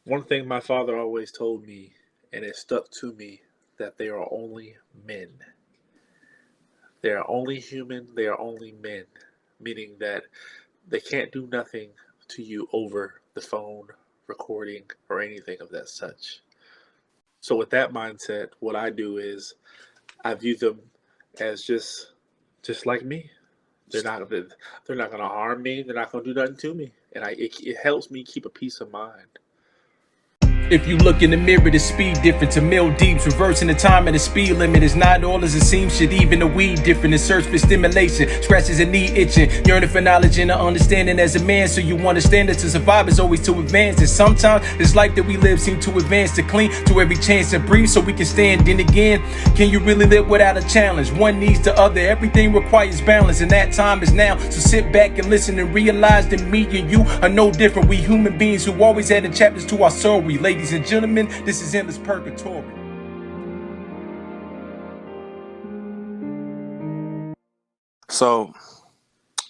One thing my father always told me, and it stuck to me, that they are only men. They are only human, they are only men. Meaning that they can't do nothing to you over the phone, recording, or anything of that such. So with that mindset, what I do is I view them as just like me. They're not gonna harm me. They're not gonna do nothing to me, and it helps me keep a peace of mind. If you look in the mirror, the speed difference, a mil deeps, reversing the time and the speed limit is not all as it seems. Shit, even the weed different. In search for stimulation, scratches and knee itching, yearning for knowledge and understanding as a man. So you understand that to survive is always to advance. And sometimes this life that we live seems to advance, to cling to every chance to breathe, so we can stand. Then again, can you really live without a challenge? One needs the other. Everything requires balance, and that time is now. So sit back and listen and realize that me and you are no different. We human beings who always added chapters to our story. Ladies and gentlemen, this is Endless Purgatory. So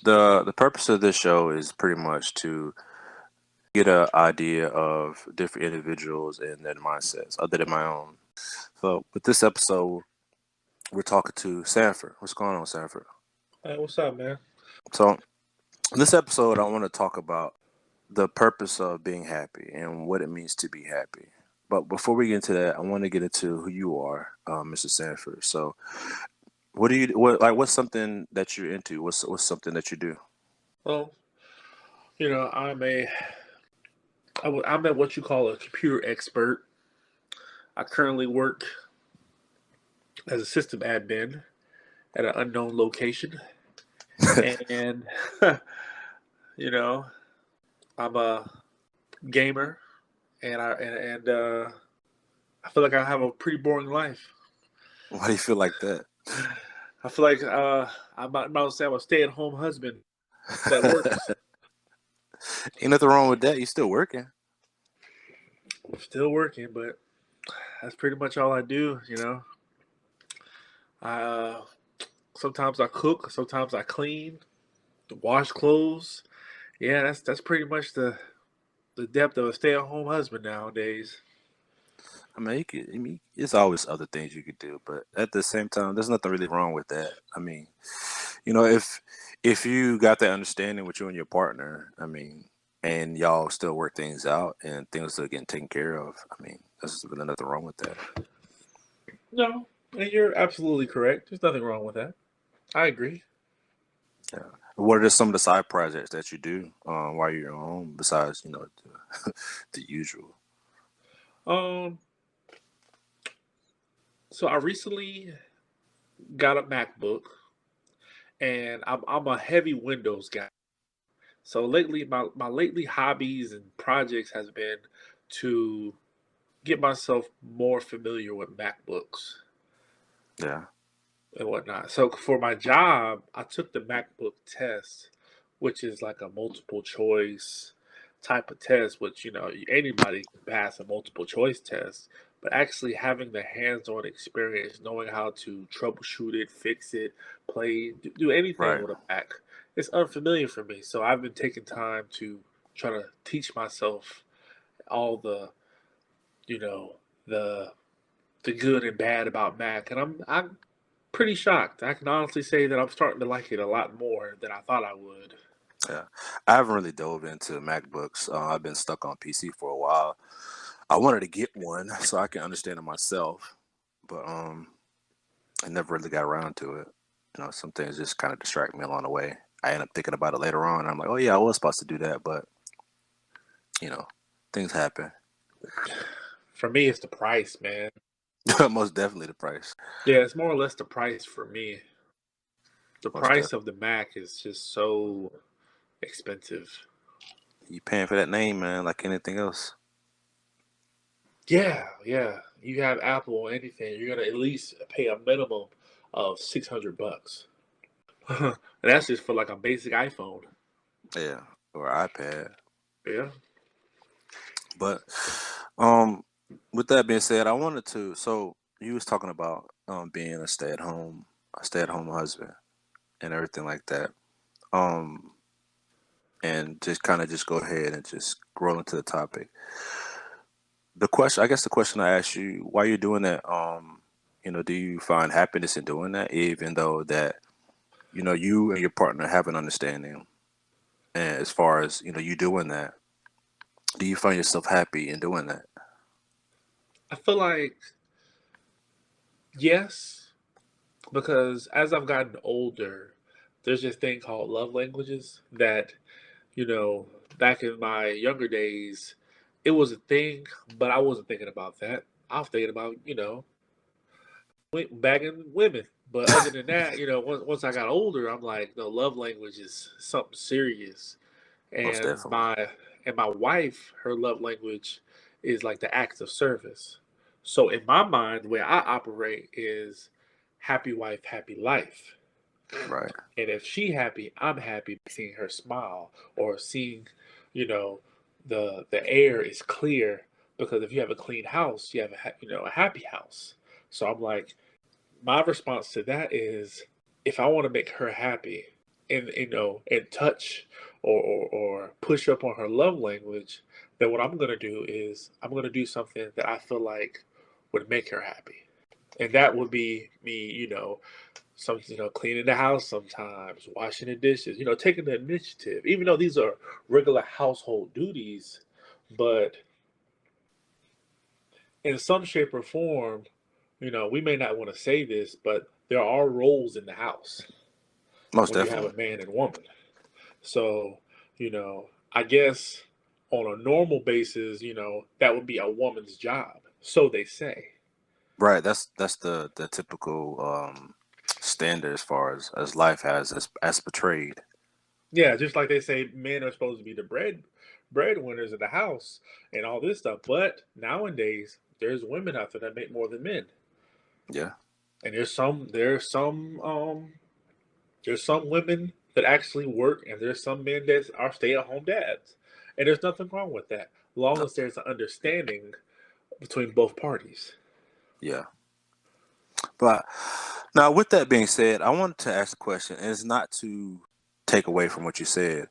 the purpose of this show is pretty much to get an idea of different individuals and their mindsets, other than my own. So with this episode, we're talking to Sanford. What's going on, Sanford? Hey, what's up, man? So in this episode, I want to talk about the purpose of being happy and what it means to be happy. But before we get into that, I want to get into who you are, Mr. Sanford. So, what do you what's something that you're into? What's something that you do? Well, I'm at what you call a computer expert. I currently work as a system admin at an unknown location, and you know, I'm a gamer, and I feel like I have a pretty boring life. Why do you feel like that? I feel like I'm about to say I'm a stay-at-home husband that works. Ain't nothing wrong with that. You still working. Still working, but that's pretty much all I do. I sometimes I cook, sometimes I clean, wash clothes. Yeah, that's pretty much the depth of a stay-at-home husband nowadays. I mean, there's always other things you could do, but at the same time, there's nothing really wrong with that. I mean, if you got that understanding with you and your partner, I mean, and y'all still work things out and things still getting taken care of, I mean, there's really nothing wrong with that. No, and you're absolutely correct. There's nothing wrong with that. I agree. Yeah. What are some of the side projects that you do while you're home besides the usual? Um, so I recently got a MacBook, and I'm a heavy Windows guy. So lately, my lately hobbies and projects has been to get myself more familiar with MacBooks Yeah. and whatnot. So for my job, I took the MacBook test, which is like a multiple choice type of test, which anybody can pass a multiple choice test. But actually having the hands-on experience, knowing how to troubleshoot it, fix it, play, do anything Right. with a Mac, it's unfamiliar for me. So I've been taking time to try to teach myself all you know, the the good and bad about Mac, and I'm pretty shocked. I can honestly say that I'm starting to like it a lot more than I thought I would. Yeah. I haven't really dove into MacBooks. I've been stuck on PC for a while. I wanted to get one so I can understand it myself, but I never really got around to it. Some things just kind of distract me along the way. I end up thinking about it later on. And I'm like, oh yeah, I was supposed to do that, but you know, things happen. For me, it's the price, man. Most definitely the price. Yeah, it's more or less the price for me. The Most price definitely. of the Mac is just so expensive. You paying for that name, man, like anything else. Yeah, yeah. You have Apple or anything, you're gonna at least pay a minimum of $600. And that's just for like a basic iPhone. Yeah, or iPad. Yeah. But um, with that being said, I wanted to. So you was talking about being a stay at home husband, and everything like that. And just kind of just go ahead and just roll into the topic. I guess the question I asked you, why you're doing that, do you find happiness in doing that, even though that, you and your partner have an understanding, and as far as, you doing that, do you find yourself happy in doing that? I feel like yes, because as I've gotten older, there's this thing called love languages that, you know, back in my younger days, it was a thing, but I wasn't thinking about that. I was thinking about, bagging women. But other than that, once I got older, I'm like, no, love language is something serious. Most And definitely. my wife, her love language is like the acts of service. So in my mind, the way I operate is happy wife, happy life. Right. And if she happy, I'm happy seeing her smile or seeing, you know, the air is clear because if you have a clean house, you have a happy house. So I'm like, my response to that is if I want to make her happy and and touch or push up on her love language, then what I'm gonna do is I'm gonna do something that I feel like would make her happy. And that would be me, some cleaning the house sometimes, washing the dishes, taking the initiative. Even though these are regular household duties, but in some shape or form, we may not want to say this, but there are roles in the house Most when you have a definitely. man and woman. So, I guess on a normal basis, that would be a woman's job. So they say. Right. That's the typical standard as far as life has as portrayed. Yeah, just like they say men are supposed to be the breadwinners of the house and all this stuff. But nowadays there's women out there that make more than men. Yeah. And there's some women that actually work, and there's some men that are stay-at-home dads. And there's nothing wrong with that, long No. as there's an understanding between both parties. Yeah. But now, with that being said, I wanted to ask a question, and it's not to take away from what you said.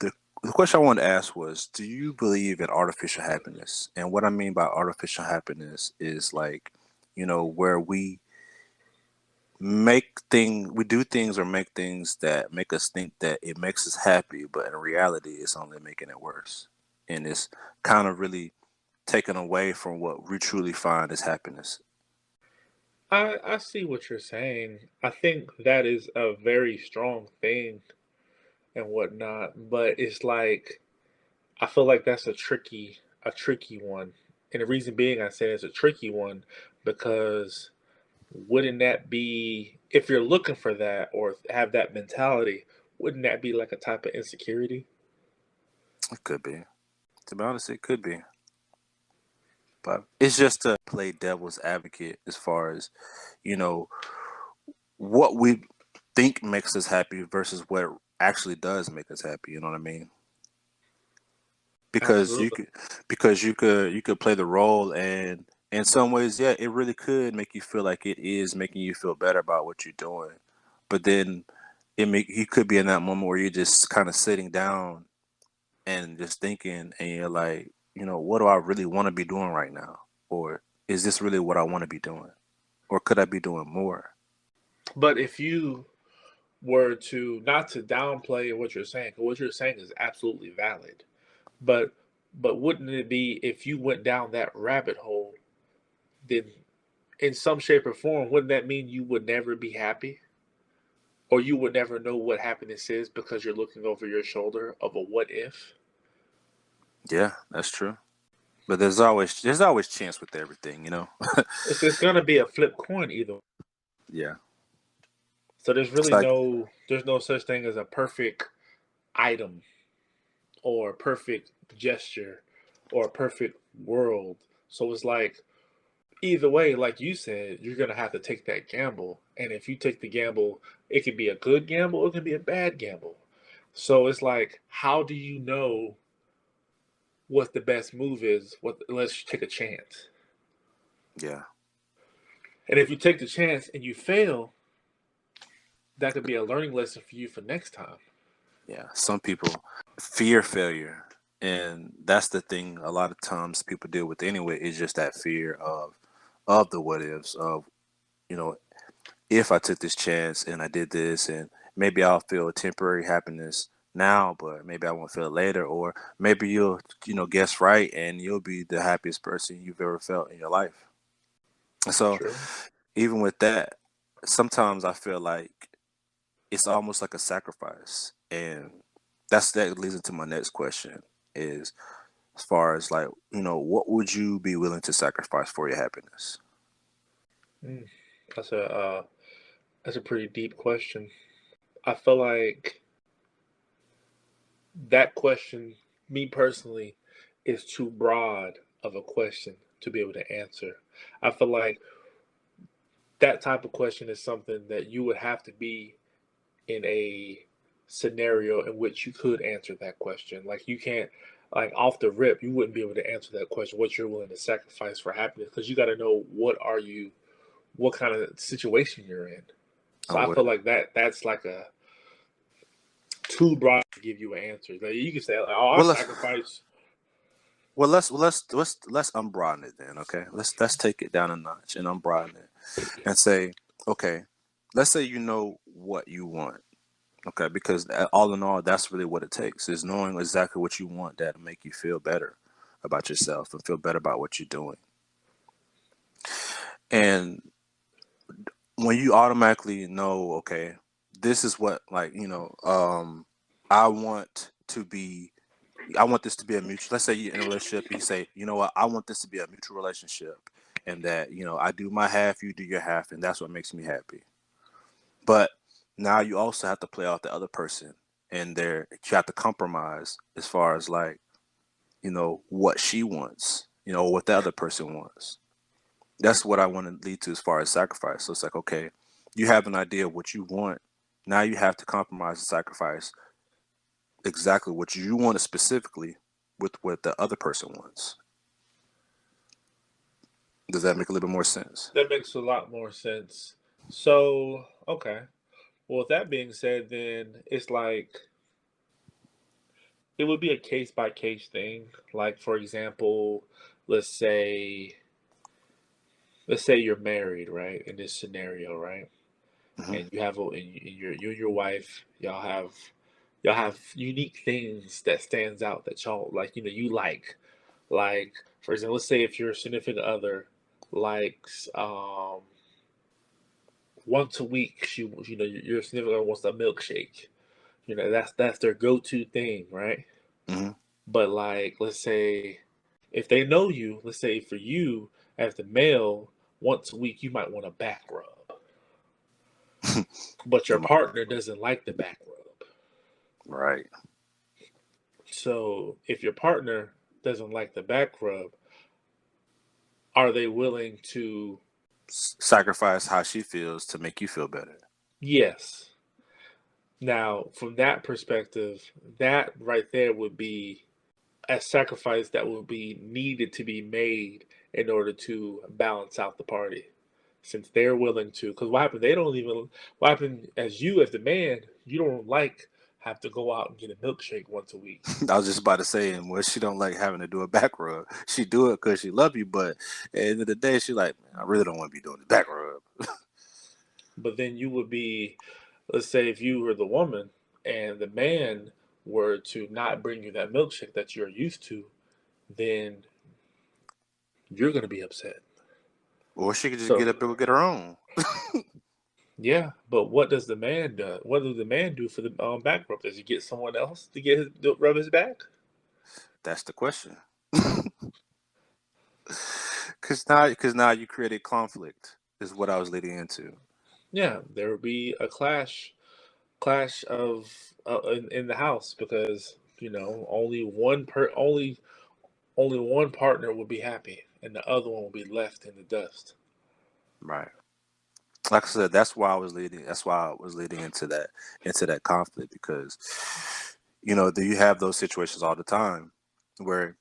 The, the question I wanted to ask was, do you believe in artificial happiness? And what I mean by artificial happiness is like, where we do things or make things that make us think that it makes us happy, but in reality, it's only making it worse. And it's kind of really taken away from what we truly find as happiness. I see what you're saying. I think that is a very strong thing and whatnot, but it's like I feel like that's a tricky one. And the reason being I say it's a tricky one because wouldn't that be if you're looking for that or have that mentality, wouldn't that be like a type of insecurity? It could be. To be honest, it could be. But it's just to play devil's advocate as far as, you know, what we think makes us happy versus what actually does make us happy. You know what I mean? Because you Absolutely. could, you could play the role, and in some ways, yeah, it really could make you feel like it is making you feel better about what you're doing. But then you could be in that moment where you're just kind of sitting down and just thinking, and you're like, what do I really want to be doing right now? Or is this really what I want to be doing? Or could I be doing more? But if you were to not to downplay what you're saying, 'cause what you're saying is absolutely valid. But wouldn't it be if you went down that rabbit hole, then in some shape or form, wouldn't that mean you would never be happy? Or you would never know what happiness is because you're looking over your shoulder of a what if? Yeah, that's true. But there's always chance with everything. It's gonna be a flip coin either. Yeah. So there's It's really like there's no such thing as a perfect item or a perfect gesture or a perfect world. So it's like either way, like you said, you're gonna have to take that gamble. And if you take the gamble, it can be a good gamble, it can be a bad gamble. So it's like, how do you know what the best move is? Let's take a chance. yeah, And if you take the chance and you fail, that could be a learning lesson for you for next time. yeah. Some people fear failure. And that's the thing a lot of times people deal with anyway, is just that fear of the what ifs of, you know, if I took this chance and I did this, and maybe I'll feel a temporary happiness now, but maybe I won't feel it later, or maybe you'll, guess right, and you'll be the happiest person you've ever felt in your life. And so True. even with that, sometimes I feel like it's almost like a sacrifice. And that leads into my next question is, as far as like, what would you be willing to sacrifice for your happiness? Mm. That's a pretty deep question. I feel like that question, me personally, is too broad of a question to be able to answer. I feel like that type of question is something that you would have to be in a scenario in which you could answer that question. Like you can't, like off the rip, you wouldn't be able to answer that question. What you're willing to sacrifice for happiness, because you got to know what kind of situation you're in. So Oh, I what? feel like that's like a too broad to give you an answer. Like you can say, like, "Oh, I Well, let's sacrifice." let's unbroaden it then. Okay, let's take it down a notch and unbroaden it and say, okay, let's say you know what you want. Okay, because all in all, that's really what it takes, is knowing exactly what you want that'll make you feel better about yourself and feel better about what you're doing. And when you automatically know, okay, this is what, like, I want to be, I want this to be a mutual, let's say you're in a relationship, you say, you know what, I want this to be a mutual relationship, and that, I do my half, you do your half, and that's what makes me happy. But now you also have to play out the other person, and there you have to compromise as far as like, what she wants, what the other person wants. That's what I want to lead to as far as sacrifice. So it's like, okay, you have an idea of what you want. Now you have to compromise and sacrifice exactly what you want specifically with what the other person wants. Does that make a little bit more sense? That makes a lot more sense. So, okay. Well, with that being said, then it's like it would be a case by case thing. Like, for example, let's say let's say you're married, right? In this scenario, right? Hmm. And you have you and your wife, y'all have unique things that stands out that y'all like. You like for example, let's say if your significant other likes once a week, your significant other wants a milkshake. That's their go-to thing, right? Hmm. But like, let's say if they know you, let's say for you as the male, once a week you might want a back rub, but your partner doesn't like the back rub. Right. So if your partner doesn't like the back rub, are they willing to? Sacrifice how she feels to make you feel better. Yes. Now, from that perspective, that right there would be a sacrifice that would be needed to be made in order to balance out the party. Since they're willing to, because what happened? They don't even. What happened as you, as the man, you don't like have to go out and get a milkshake once a week. I was just about to say, and well, she don't like having to do a back rub. She do it because she love you, but at the end of the day, she like, man, I really don't want to be doing the back rub. But then you would be, let's say, if you were the woman and the man were to not bring you that milkshake that you're used to, then you're going to be upset. Or she could just So get up and go get her own. yeah, but what does the man do? What does the man do for the back rub? Does he get someone else to get to rub his back? That's the question. Cause now you created conflict is what I was leading into. Yeah, there would be a clash of in the house because only one partner will be happy and the other one will be left in the dust. Right. Like I said, that's why I was leading. That's why I was leading into that conflict, because do you have those situations all the time where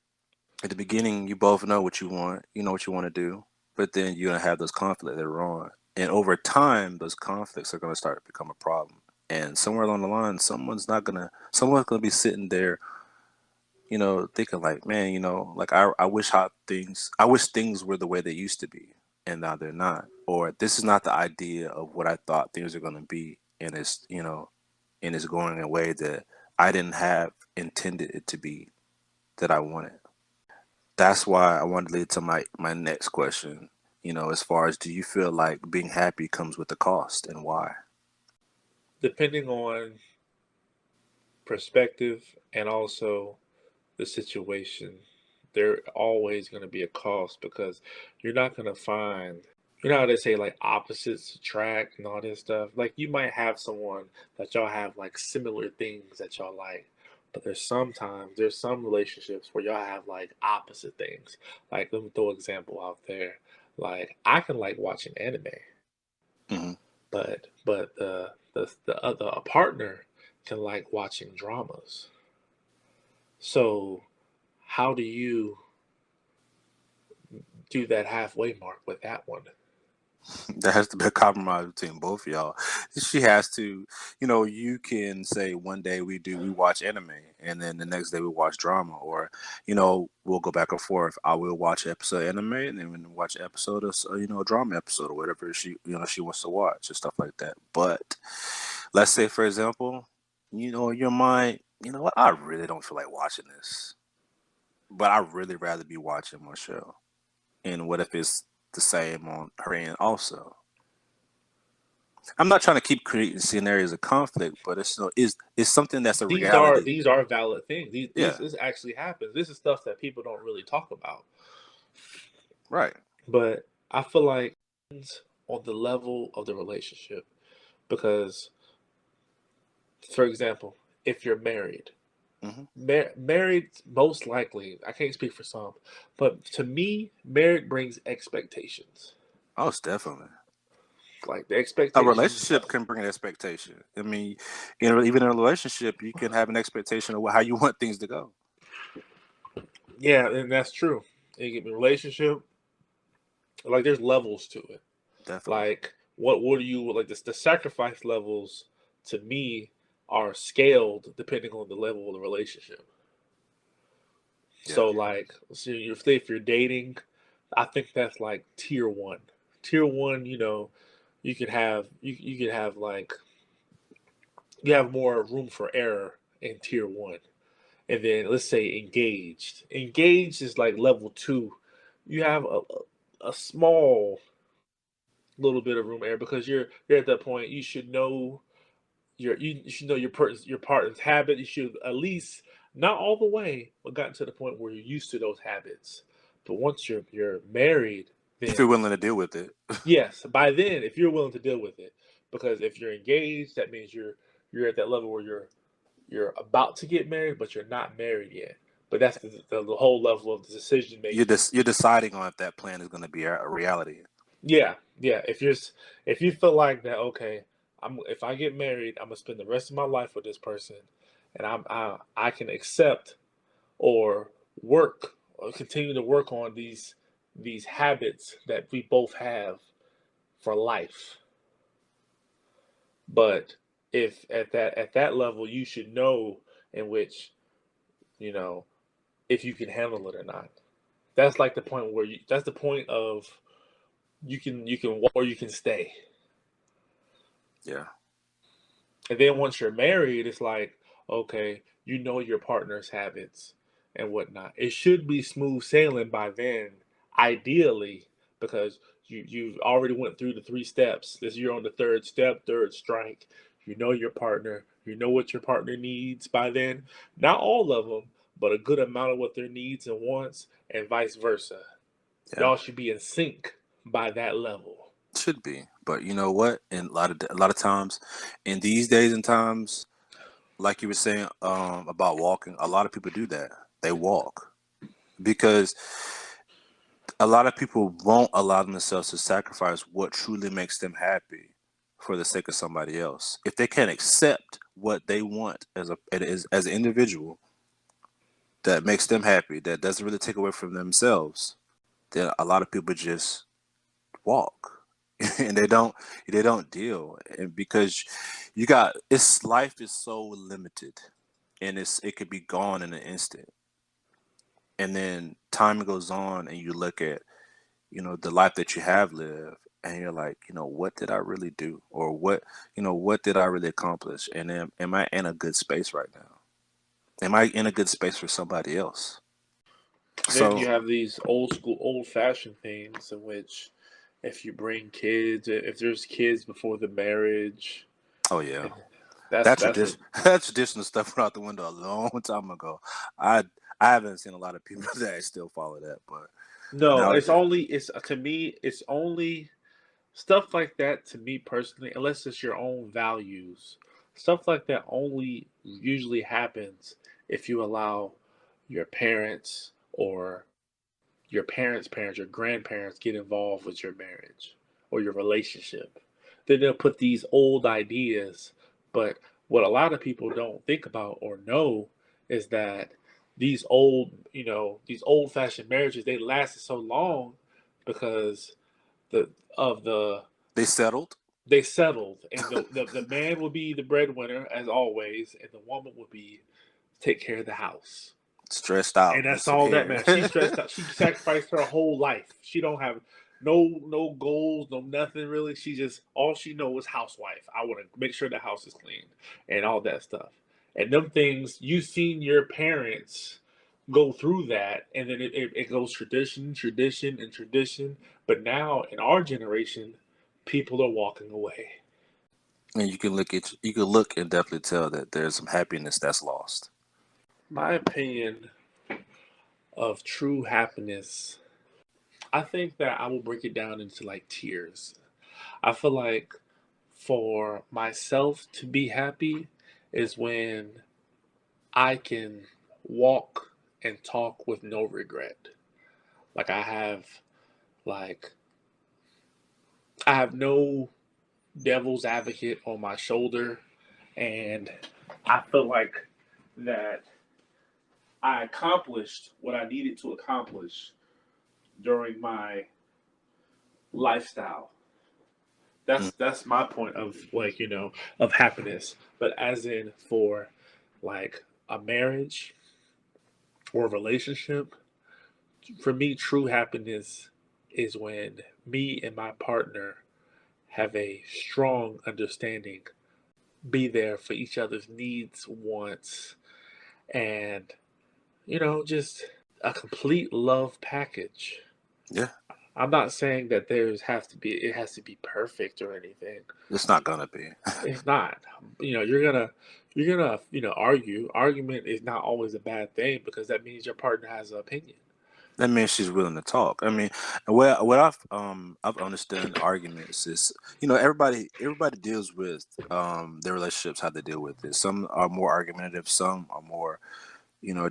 at the beginning you both know what you want, you know what you want to do, but then you're gonna have those conflicts later on, and over time those conflicts are gonna start to become a problem. And somewhere along the line, someone's gonna be sitting there thinking like, man, like I wish things were the way they used to be, and now they're not. Or this is not the idea of what I thought things are going to be, and it's going in a way that I didn't have intended it to be that I wanted. That's why I wanted to lead to my next question. As far as, do you feel like being happy comes with a cost, and why? Depending on perspective and also the situation, there always going to be a cost because you're not going to find, you know how they say like opposites attract and all this stuff. Like you might have someone that y'all have like similar things that y'all like, but there's some relationships where y'all have like opposite things. Like let me throw an example out there. Like I can like watching anime, Hmm. but the other a partner can like watching dramas. So how do you do that halfway mark with that one? There has to be a compromise between both of y'all. She has to, you can say one day we watch anime, and then the next day we watch drama, or we'll go back and forth. I will watch an episode of anime, and then we'll watch an episode of a drama episode or whatever she wants to watch and stuff like that. But let's say, for example, your mind, what, I really don't feel like watching this, but I really rather be watching my show. And what if it's the same on her end also? I'm not trying to keep creating scenarios of conflict, but it's something that's a these are reality. these are valid things. Yeah, This actually happens. This is stuff that people don't really talk about. right. But I feel like it's on the level of the relationship because, for example, if you're married, Hmm. married most likely, I can't speak for some, but to me, married brings expectations. Most definitely. Like the A expectations. relationship can bring an expectation. I mean, even in a relationship, you can have an expectation of how you want things to go. Yeah, and that's true. You get a relationship, like there's levels to it. Definitely. Like what do you like the sacrifice levels to me are scaled depending on the level of the relationship. Yeah. So like so if you're dating, I think that's like tier one. Tier one, you could have like you have more room for error in tier one. And then let's say engaged. Engaged is like level two. You have a small little bit of room error because you're at that point. You should know you should know your partner's habit. You should at least not all the way, but gotten to the point where you're used to those habits. But once you're married, If then you're willing to deal with it. yes, by then if you're willing to deal with it, because if you're engaged, that means you're at that level where you're about to get married, but you're not married yet. But that's the whole level of the decision making. You're deciding on if that plan is going to be a reality. Yeah, yeah. If you feel like that, okay, if I get married, I'm gonna spend the rest of my life with this person, and I can accept or work or continue to work on these habits that we both have for life. But if at that level, you should know in which you know if you can handle it or not. That's like the point where that's the point of you can walk or you can stay. Yeah. And then once you're married, it's like, okay, you know your partner's habits and whatnot. It should be smooth sailing by then, ideally, because you've already went through the three steps. This you're on the third step, third strike. You know your partner. You know what your partner needs by then. Not all of them, but a good amount of what their needs and wants, and vice versa. Yeah. Y'all should be in sync by that level. Should be. But you know what? And a lot of times, in these days and times, like you were saying about walking, a lot of people do that. They walk because a lot of people won't allow themselves to sacrifice what truly makes them happy for the sake of somebody else. If they can't accept what they want as an individual that makes them happy, that doesn't really take away from themselves, then a lot of people just walk and they don't deal. And because you got, it's life is so limited, and it could be gone in an instant. And then time goes on, and you look at, the life that you have lived, and you're like, what did I really do? Or what did I really accomplish? And am I in a good space right now? Am I in a good space for somebody else? Then you So, have these old school, old fashioned things in which if you bring kids, if there's kids before the marriage, oh yeah, that's a that traditional stuff went out the window a long time ago. I haven't seen a lot of people that still follow that, but no. It's nowadays, only it's to me. It's only stuff like that to me personally, unless it's your own values. Stuff like that only usually happens if you allow your parents or your parents' parents, your grandparents get involved with your marriage or your relationship. Then they'll put these old ideas. But what a lot of people don't think about or know is that these old fashioned marriages, they lasted so long because the of the they settled, they settled, and the man will be the breadwinner as always, and the woman will be take care of the house. stressed out, And that's missing all that hair. matters. She's stressed out. She sacrificed her whole life. She don't have no goals, no nothing really. She just all she knows is housewife. I want to make sure the house is clean and all that stuff. And them things you've seen your parents go through that, and then it goes tradition, tradition, and tradition. But now in our generation, people are walking away. And you can look and definitely tell that there's some happiness that's lost. My opinion of true happiness, I think that I will break it down into like tiers. I feel like for myself to be happy is when I can walk and talk with no regret. Like like I have no devil's advocate on my shoulder, and I feel like that I accomplished what I needed to accomplish during my lifestyle. Mm. That's my point of like of happiness. But as in for like a marriage or a relationship, for me, true happiness is when me and my partner have a strong understanding, be there for each other's needs, wants, and just a complete love package. Yeah, I'm not saying that it has to be perfect or anything. it's not gonna be. It's not. You're gonna argue. Argument is not always a bad thing because that means your partner has an opinion. That means she's willing to talk. I mean, what I've understood arguments is, everybody deals with their relationships, how they deal with it. Some are more argumentative, some are more,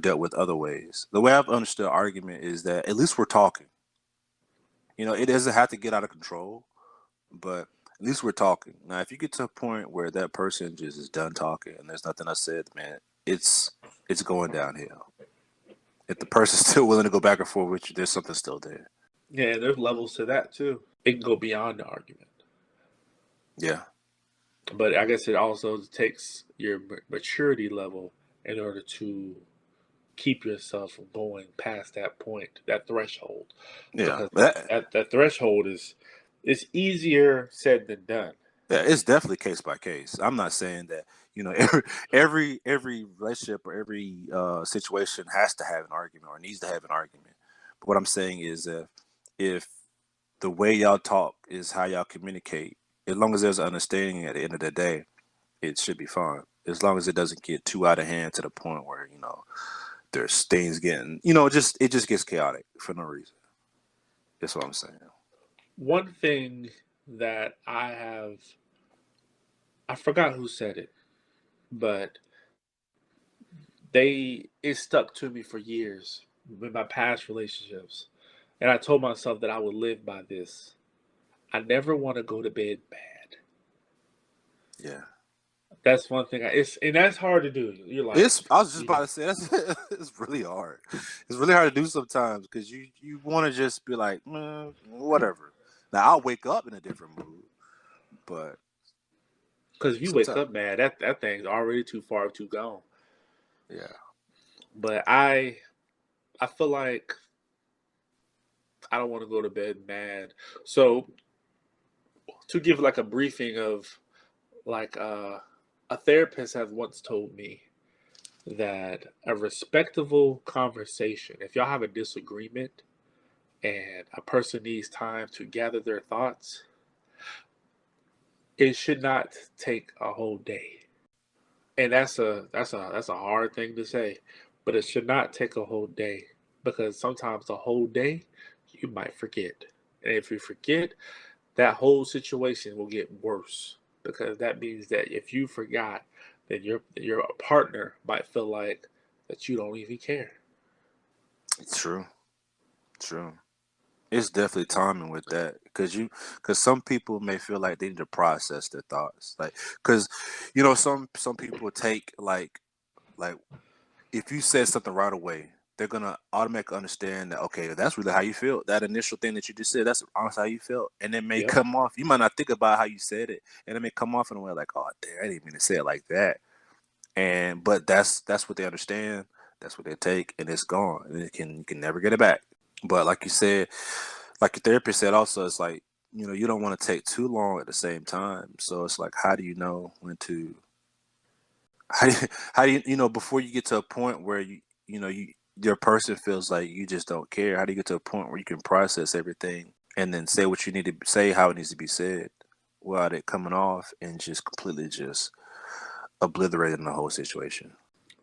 dealt with other ways. The way I've understood argument is that at least we're talking. It doesn't have to get out of control, but at least we're talking. Now, if you get to a point where that person just is done talking and there's nothing I said, man, it's going downhill. If the person's still willing to go back and forth with you, there's something still there. Yeah, there's levels to that too. It can go beyond the argument, Yeah. but I guess it also takes your maturity level in order to keep yourself from going past that point, that threshold, Yeah. because But that threshold is it's easier said than done. yeah, it's definitely case by case. I'm not saying that, every relationship or every situation has to have an argument or needs to have an argument. But what I'm saying is that if the way y'all talk is how y'all communicate, as long as there's an understanding at the end of the day, it should be fine. As long as it doesn't get too out of hand to the point where, there's things getting, just it just gets chaotic for no reason. That's what I'm saying. One thing that I forgot who said it, but it stuck to me for years in my past relationships. And I told myself that I would live by this. I never want to go to bed mad. Yeah. That's one thing. And that's hard to do. You're like, I was just you, about to say that's it's really hard. It's really hard to do sometimes because you want to just be like, man, whatever. Now I'll wake up in a different mood, but because if you wake sometimes, up mad, that thing's already too far too gone. yeah, But I I feel like I don't want to go to bed mad. So to give like a briefing of like a therapist has once told me that a respectable conversation, if y'all have a disagreement and a person needs time to gather their thoughts, it should not take a whole day. And that's a hard thing to say, but it should not take a whole day because sometimes a whole day you might forget. And if you forget, that whole situation will get worse because that means that if you forgot, then your partner might feel like that you don't even care. True, true. It's definitely timing with that because some people may feel like they need to process their thoughts, like because some people take like if you said something right away, they're gonna automatically understand that okay, that's really how you feel. That initial thing that you just said, that's honestly how you felt, and it may Yep. come off. You might not think about how you said it, and it may come off in a way like, oh, damn, I didn't mean to say it like that. And but that's what they understand. That's what they take, and it's gone, and you can never get it back. But like you said, like your therapist said, also, it's like you don't want to take too long at the same time. So it's like, how do you know when to how do before you get to a point where your person feels like you just don't care? How do you get to a point where you can process everything and then say what you need to say, how it needs to be said, without it coming off and just completely just obliterating the whole situation?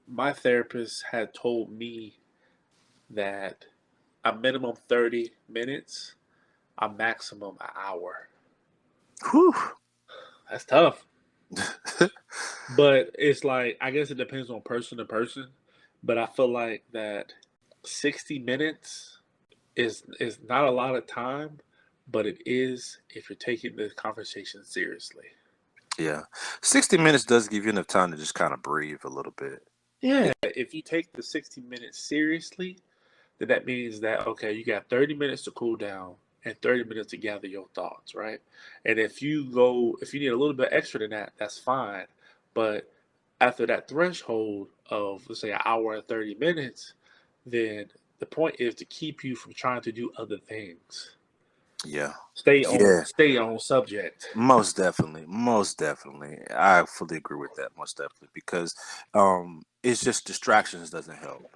My therapist had told me that a minimum 30 minutes, a maximum an hour. Whew. That's tough. But it's like I guess it depends on person to person. But I feel like that 60 minutes is not a lot of time, but it is if you're taking the conversation seriously. Yeah, 60 minutes does give you enough time to just kind of breathe a little bit. Yeah, if you take the 60 minutes seriously, then that means that okay, you got 30 minutes to cool down and 30 minutes to gather your thoughts, right? And if you need a little bit extra than that, that's fine. But after that threshold of let's say an hour and 30 minutes, then the point is to keep you from trying to do other things. Yeah, Stay on yeah. stay on subject. Most definitely, most definitely. I fully agree with that, most definitely, because it's just distractions doesn't help.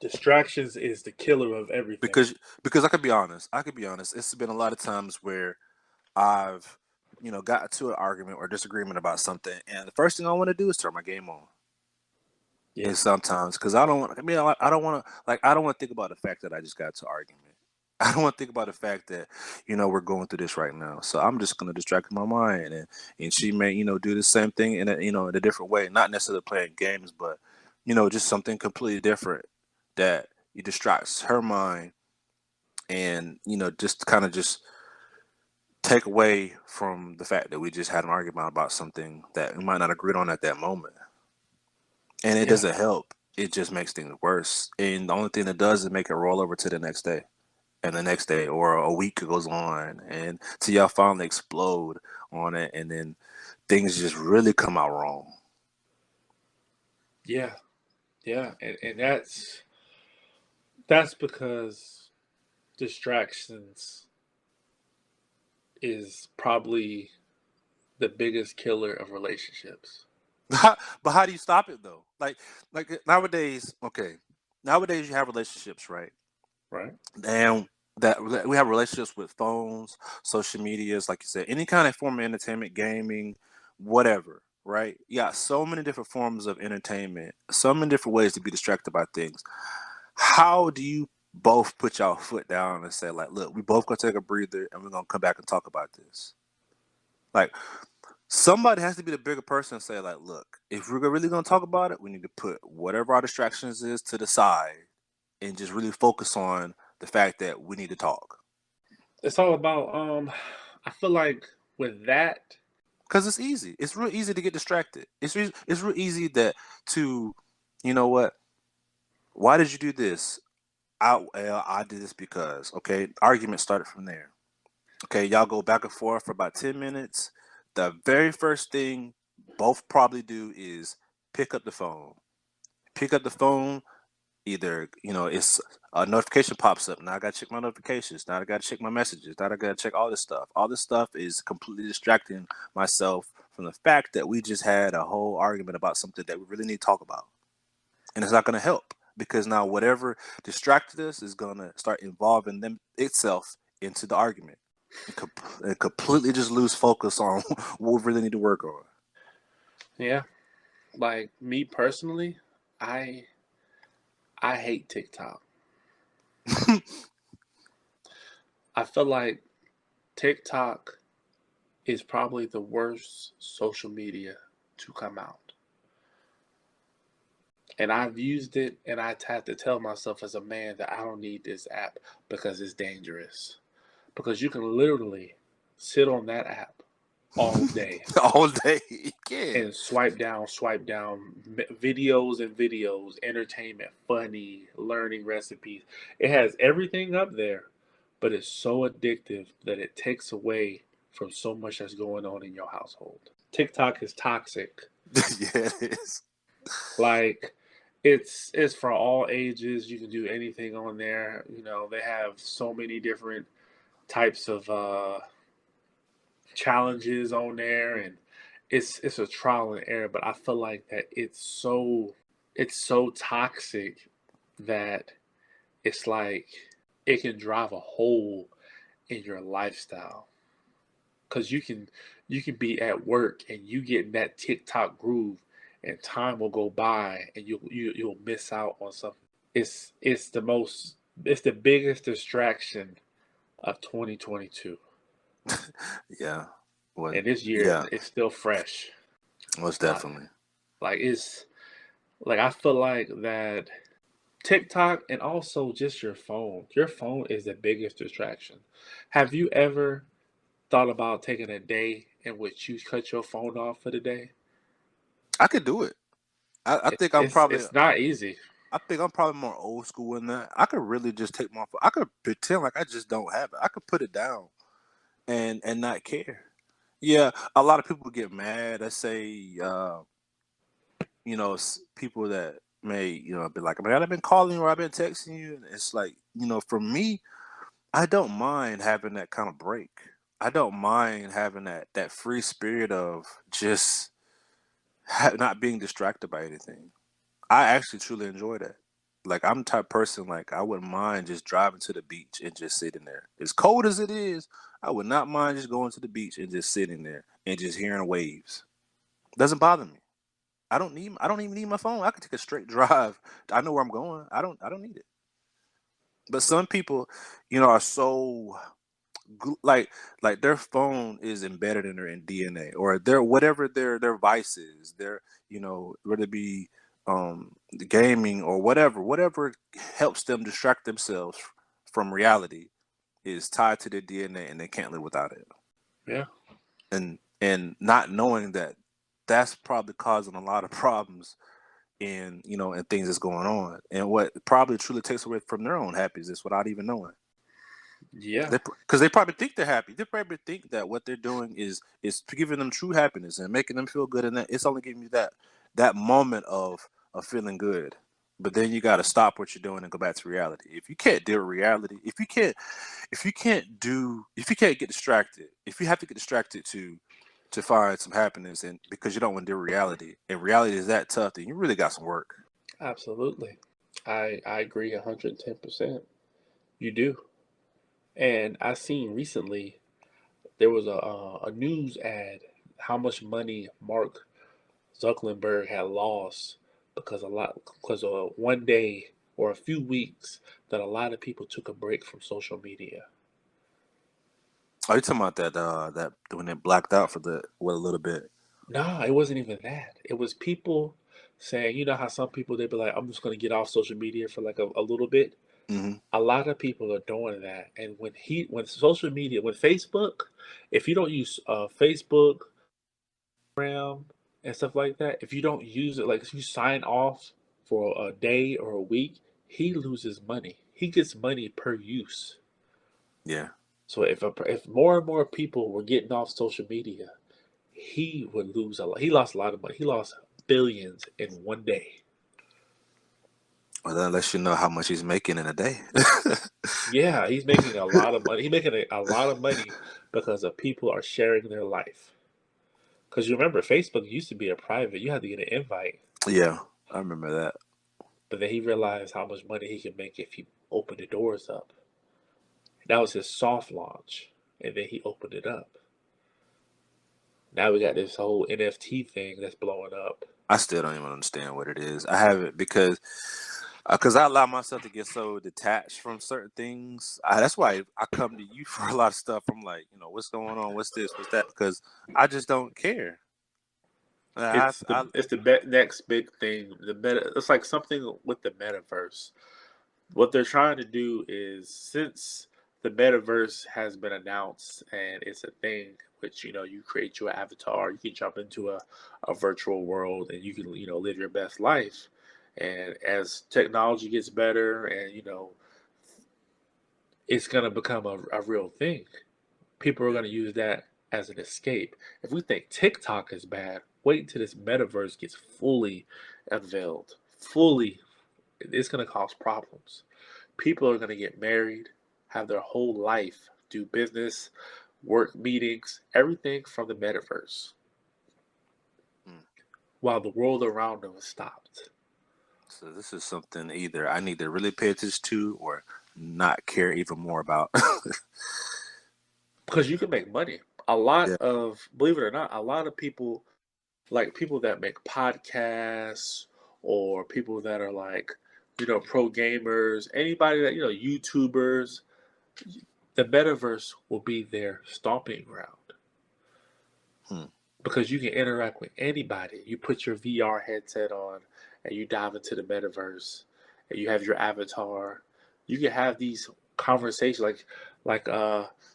Distractions is the killer of everything. Because I could be honest. It's been a lot of times where I've got to an argument or disagreement about something, and the first thing I want to do is turn my game on. Yeah. And sometimes because I don't want, I mean, I don't want to I don't want to think about the fact that I just got to argument. I don't want to think about the fact that we're going through this right now. So I'm just gonna distract my mind, and she may do the same thing in a different way, not necessarily playing games, but just something completely different that it distracts her mind, and just kind of just take away from the fact that we just had an argument about something that we might not agree on at that moment, and it Yeah. doesn't help. It just makes things worse, and the only thing that does is make it roll over to the next day and the next day, or a week goes on, and till y'all finally explode on it, and then things just really come out wrong. Yeah. Yeah. And that's because distractions is probably the biggest killer of relationships, But how do you stop it though? Like nowadays, okay, nowadays you have relationships, right? right? And that we have relationships with phones, social medias, like you said, any kind of form of entertainment, gaming, whatever, right? You got so many different forms of entertainment, so many different ways to be distracted by things. How do you both put your foot down and say, like, look, we both gonna take a breather and we're gonna come back and talk about this? Like, somebody has to be the bigger person and say, like, look, if we're really gonna talk about it, we need to put whatever our distractions is to the side and just really focus on the fact that we need to talk. It's all about I feel like with that, Because it's easy. It's real easy to get distracted. It's real easy that to, you know what? Why did you do this? I did this because, okay, argument started from there. Okay, y'all go back and forth for about 10 minutes. The very first thing both probably do is pick up the phone. Pick up the phone, Either, it's a notification pops up. Now I gotta check my notifications. Now I gotta check my messages. Now I gotta check all this stuff. All this stuff is completely distracting myself from the fact that we just had a whole argument about something that we really need to talk about. And it's not gonna help because now whatever distracted us is gonna start involving them itself into the argument and completely just lose focus on what we really need to work on. Yeah, like me personally, I I hate TikTok. I feel like TikTok is probably the worst social media to come out. And I've used it, and I had to tell myself as a man that I don't need this app because it's dangerous. Because you can literally sit on that app all day All day. You can. and swipe down videos and videos, entertainment, funny, learning recipes. It has everything up there, but it's so addictive that it takes away from so much that's going on in your household. TikTok is toxic. Yeah, it is. Like it's for all ages. You can do anything on there. You know, they have so many different types of challenges on there, and it's a trial and error. But I feel like that it's so toxic that it's like it can drive a hole in your lifestyle because you can be at work and you get in that TikTok groove, and time will go by and you'll miss out on something. It's the biggest distraction of 2022, Yeah. Well, and this year yeah, it's still fresh. most Like definitely. like it's like I feel like that TikTok and also just your phone. Your phone is the biggest distraction. Have you ever thought about taking a day in which you cut your phone off for the day? I could do it. I It's think I'm it's probably it's not easy. I think I'm probably more old school in that. I could really just take my phone. I could pretend like I just don't have it. I could put it down and not care. Yeah, a lot of people get mad. Let's say people that may, be like, man, I've been calling you or I've been texting you. And it's like, for me, I don't mind having that kind of break. I don't mind having that free spirit of just not being distracted by anything. I actually truly enjoy that. Like I'm the type of person like I wouldn't mind just driving to the beach and just sitting there. As cold as it is, I would not mind just going to the beach and just sitting there and just hearing waves. Doesn't bother me. I don't even need my phone. I could take a straight drive. I know where I'm going. I don't need it. But some people, are so like their phone is embedded in their DNA or their whatever their vice is. Their whether it be the gaming or whatever helps them distract themselves from reality is tied to their DNA and they can't live without it. Yeah, And not knowing that that's probably causing a lot of problems in and things that's going on and what probably truly takes away from their own happiness without even knowing. yeah, Because they probably think they're happy. They probably think that what they're doing is giving them true happiness and making them feel good, and that it's only giving you that moment of feeling good. But then you got to stop what you're doing and go back to reality. If you can't deal with reality, if you can't get distracted, if you have to get distracted to find some happiness, and because you don't want to deal with reality, and reality is that tough, then you really got some work. absolutely. I agree 110%. You do. And I seen recently there was a news ad how much money Mark Zuckerberg had lost because one day or a few weeks that a lot of people took a break from social media. Are you talking about that when they blacked out for a little bit? Nah, it wasn't even that. It was people saying, you know how some people they be like, I'm just gonna get off social media for like a little bit. Hmm. A lot of people are doing that, and when social media, when Facebook, if you don't use Facebook, Instagram, and stuff like that, if you don't use it, like if you sign off for a day or a week, he loses money. He gets money per use. Yeah. So if more and more people were getting off social media, he would lose a lot. He lost a lot of money. He lost billions in one day. Well, that lets you know how much he's making in a day. Yeah, he's making a lot of money. He's making a lot of money because of people are sharing their life. Because you remember, Facebook used to be a private. You had to get an invite. Yeah, I remember that. But then he realized how much money he could make if he opened the doors up. That was his soft launch. And then he opened it up. Now we got this whole NFT thing that's blowing up. I still don't even understand what it is. I have it because I allow myself to get so detached from certain things. That's why I come to you for a lot of stuff. I'm like, what's going on? What's this? What's that? Because I just don't care. It's the next big thing. It's like something with the metaverse. What they're trying to do is, since the metaverse has been announced and it's a thing, which you create your avatar, you can jump into a virtual world and you can live your best life. And as technology gets better, and it's gonna become a real thing. People are gonna use that as an escape. If we think TikTok is bad, wait until this metaverse gets fully unveiled. Fully, it's gonna cause problems. People are going to get married, have their whole life, do business, work meetings, everything from the metaverse, Mm. while the world around them is stopped. So this is something either I need to really pay attention to or not care even more about. Because you can make money. Yeah. Believe it or not, a lot of people, like people that make podcasts, or people that are like, pro gamers, anybody that, YouTubers, the metaverse will be their stomping ground. Hmm. Because you can interact with anybody. You put your VR headset on and you dive into the metaverse and you have your avatar. You can have these conversations like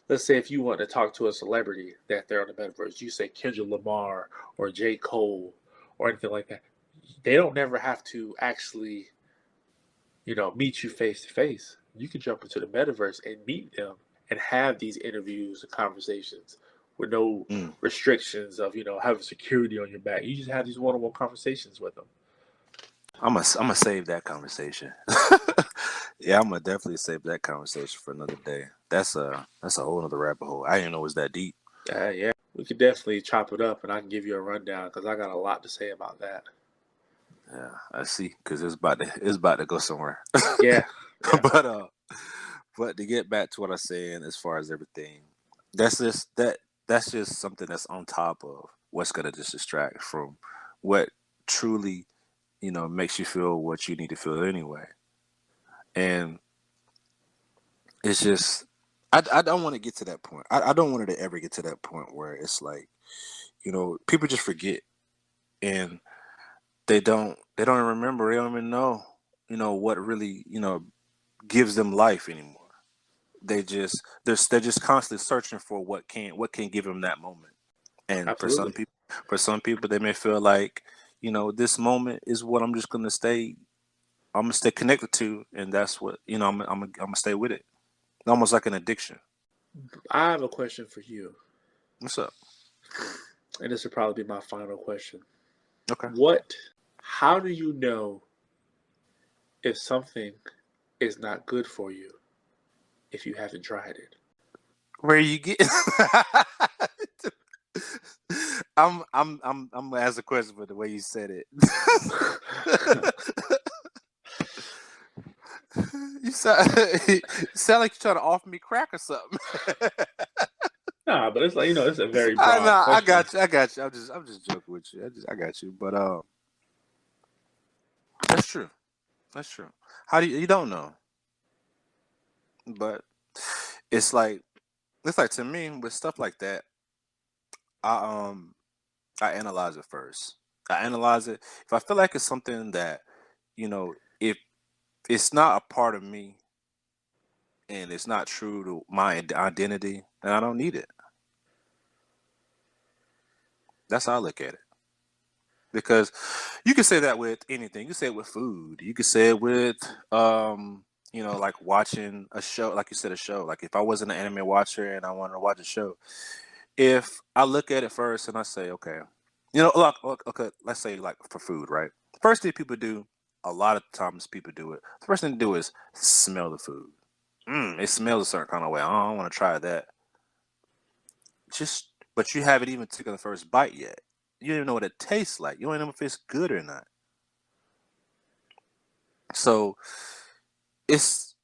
let's say if you want to talk to a celebrity that they're on the metaverse, you say Kendrick Lamar or J. Cole or anything like that. They don't never have to actually, meet you face to face. You can jump into the metaverse and meet them and have these interviews and conversations with no Mm. restrictions of, having security on your back. You just have these one-on-one conversations with them. I'm gonna save that conversation. Yeah, I'm gonna definitely save that conversation for another day. That's a whole other rabbit hole. I didn't know it was that deep. Yeah, we could definitely chop it up, and I can give you a rundown because I got a lot to say about that. Yeah, I see. Because it's about to go somewhere. Yeah, yeah, but but to get back to what I was saying, as far as everything, that's just something that's on top of what's gonna just distract from what truly makes you feel what you need to feel anyway. And it's just I don't want to get to that point. I don't want it to ever get to that point where it's like people just forget, and they don't even remember, they don't even know what really gives them life anymore. They're just constantly searching for what can give them that moment. And absolutely. for some people they may feel like this moment is what I'm gonna stay connected to, and that's what I'm gonna stay with it, almost like an addiction. I have a question for you, What's up? and this will probably be my final question. Okay. What, how do you know if something is not good for you if you haven't tried it? Where you get? I'm gonna ask a question for the way you said it. you sound you sound like you're trying to offer me crack or something. Nah, but it's like, it's a very I broad know, I question. got you, I got you. I'm just joking with you. I got you, but that's true. That's true. How do you don't know, but it's like to me with stuff like that. I I analyze it first. I analyze it. If I feel like it's something that, if it's not a part of me and it's not true to my identity, then I don't need it. That's how I look at it. Because you can say that with anything. You can say it with food. You can say it with, like watching a show. Like you said, a show. Like if I wasn't an anime watcher and I wanted to watch a show, if I look at it first and I say, okay, look, okay, let's say like for food, right? First thing people do a lot of times people do it. The first thing to do is smell the food. It smells a certain kind of way. I don't want to try that. But you haven't even taken the first bite yet. You don't even know what it tastes like. You don't even know if it's good or not. So it's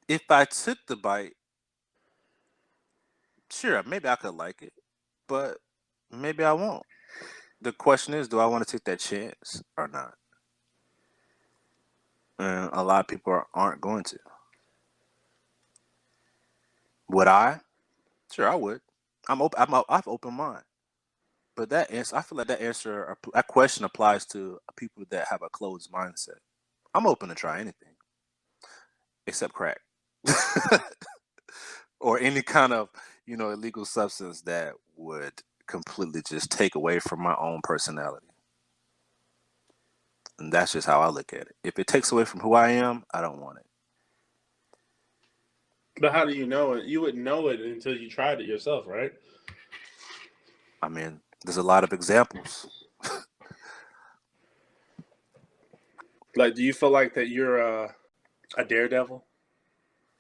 if I took the bite, sure, maybe I could like it, but maybe I won't. The question is, do I want to take that chance or not? And a lot of people aren't going to. Would I? Sure, I would. I'm open. I've open mind. But that answer, I feel like that question applies to people that have a closed mindset. I'm open to try anything except crack, or any kind of illegal substance that would completely just take away from my own personality. And that's just how I look at it. If it takes away from who I am, I don't want it. But how do you know it? You wouldn't know it until you tried it yourself, right? I mean, there's a lot of examples. Like, do you feel like that you're a daredevil?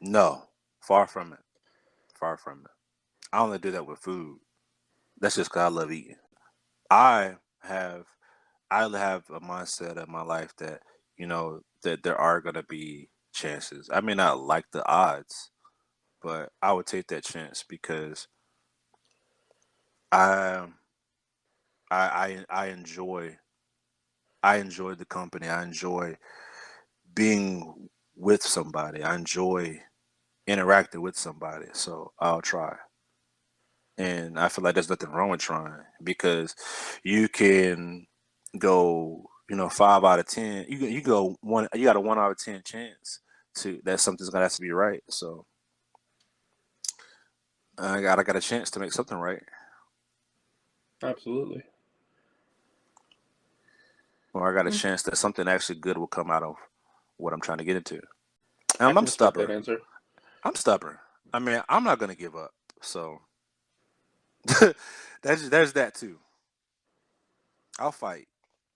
No, far from it. Far from it. I only do that with food. That's just because I love eating. I have I have a mindset in my life that that there are gonna be chances. I may not like the odds, but I would take that chance because I I enjoy the company. I enjoy being with somebody. I enjoy interacting with somebody. So I'll try. And I feel like there's nothing wrong with trying because you can go, 5 out of 10. You go one. You got a 1 out of 10 chance to that something's gonna have to be right. So I got a chance to make something right, Absolutely. or I got a chance that something actually good will come out of what I'm trying to get into. I can I'm respect that stubborn. answer. I'm stubborn. I mean, I'm not gonna give up. So there's that too. I'll fight.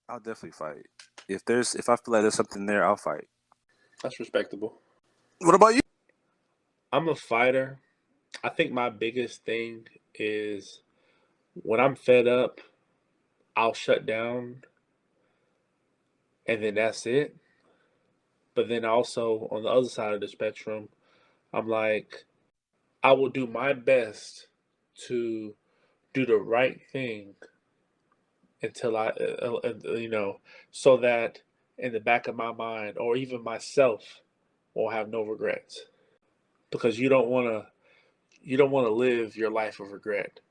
I'll definitely fight. If I feel like there's something there, I'll fight. That's respectable. What about you? I'm a fighter. I think my biggest thing is when I'm fed up, I'll shut down and then that's it. But then also on the other side of the spectrum, I'm like, I will do my best to do the right thing until so that in the back of my mind or even myself will have no regrets. Because you don't want to live your life of regret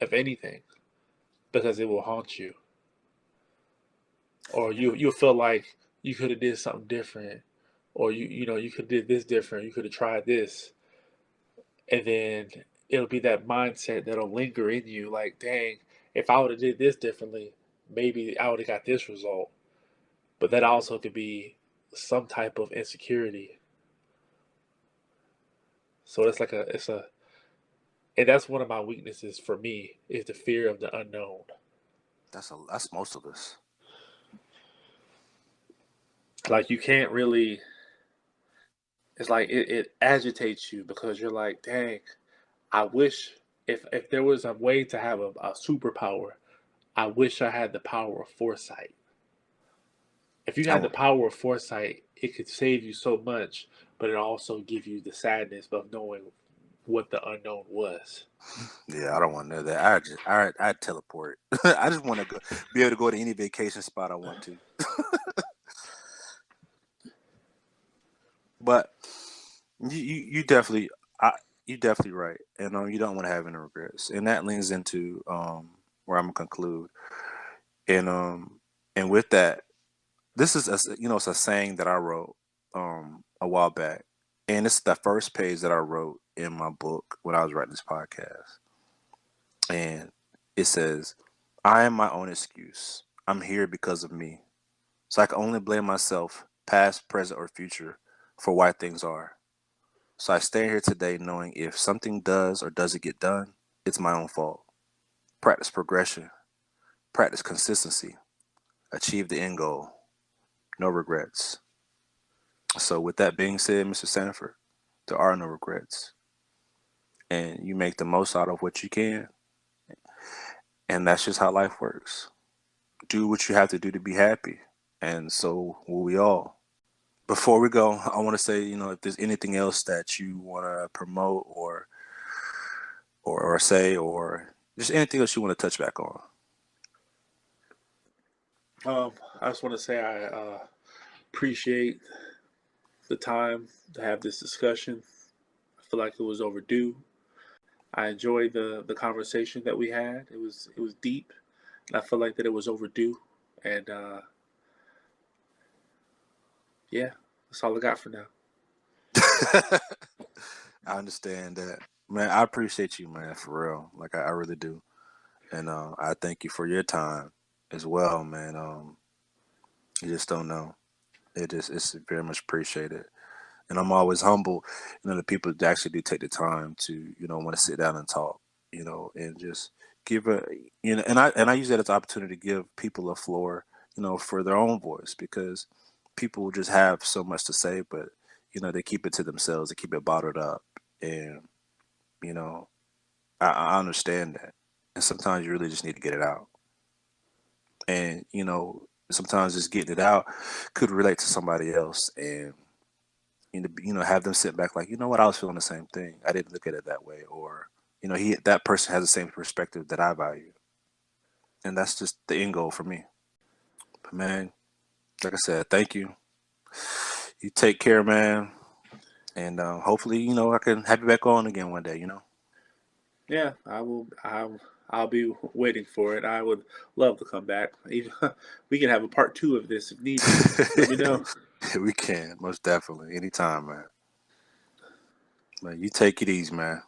of anything because it will haunt you. Or And you'll feel like you could have did something different or you could have did this different, you could have tried this, and then it'll be that mindset that'll linger in you like, dang, if I would have did this differently, maybe I would have got this result. But that also could be some type of insecurity. So and that's one of my weaknesses for me is the fear of the unknown. that's most of us. Like you can't really, it's like it agitates you because you're like, dang, I wish if there was a way to have a superpower, I wish I had the power of foresight. If you I had the want, power of foresight, it could save you so much, but it also give you the sadness of knowing what the unknown was. yeah, I don't want to know that. I teleport. I just want to be able to go to any vacation spot I want to. But you definitely, you definitely right, and you don't want to have any regrets, and that leans into where I'm gonna conclude, and and with that, this is it's a saying that I wrote a while back, and it's the first page that I wrote in my book when I was writing this podcast, and it says, "I am my own excuse. I'm here because of me, so I can only blame myself, past, present, or future, for why things are. So I stand here today knowing if something does or doesn't get done, it's my own fault. Practice progression, practice consistency, achieve the end goal. no regrets. So with that being said, Mr. Sanford, there are no regrets. And you make the most out of what you can. And that's just how life works. Do what you have to do to be happy. And so will we all. Before we go, I want to say, if there's anything else that you want to promote or say, or just anything else you want to touch back on. I just want to say I appreciate the time to have this discussion. I feel like it was overdue. I enjoyed the conversation that we had. It was deep, and I feel like that it was overdue. And yeah, that's all I got for now. I understand that. Man, I appreciate you, man, for real. Like, I really do. And I thank you for your time as well, man. You just don't know. It's very much appreciated. And I'm always humble, the people that actually do take the time to, want to sit down and talk, and just give and I use that as an opportunity to give people a floor, for their own voice, because people just have so much to say, but they keep it to themselves, they keep it bottled up, and you know, I understand that, and sometimes you really just need to get it out, and sometimes just getting it out could relate to somebody else, and have them sit back like, what, I was feeling the same thing. I didn't look at it that way, or that person has the same perspective that I value, and that's just the end goal for me. But man, like I said, thank you. You take care, man, and hopefully, I can have you back on again one day. Yeah, I will. I'll be waiting for it. I would love to come back. Even, we can have a part two of this if need be. Let me know. We can most definitely anytime, man. Man, you take it easy, man.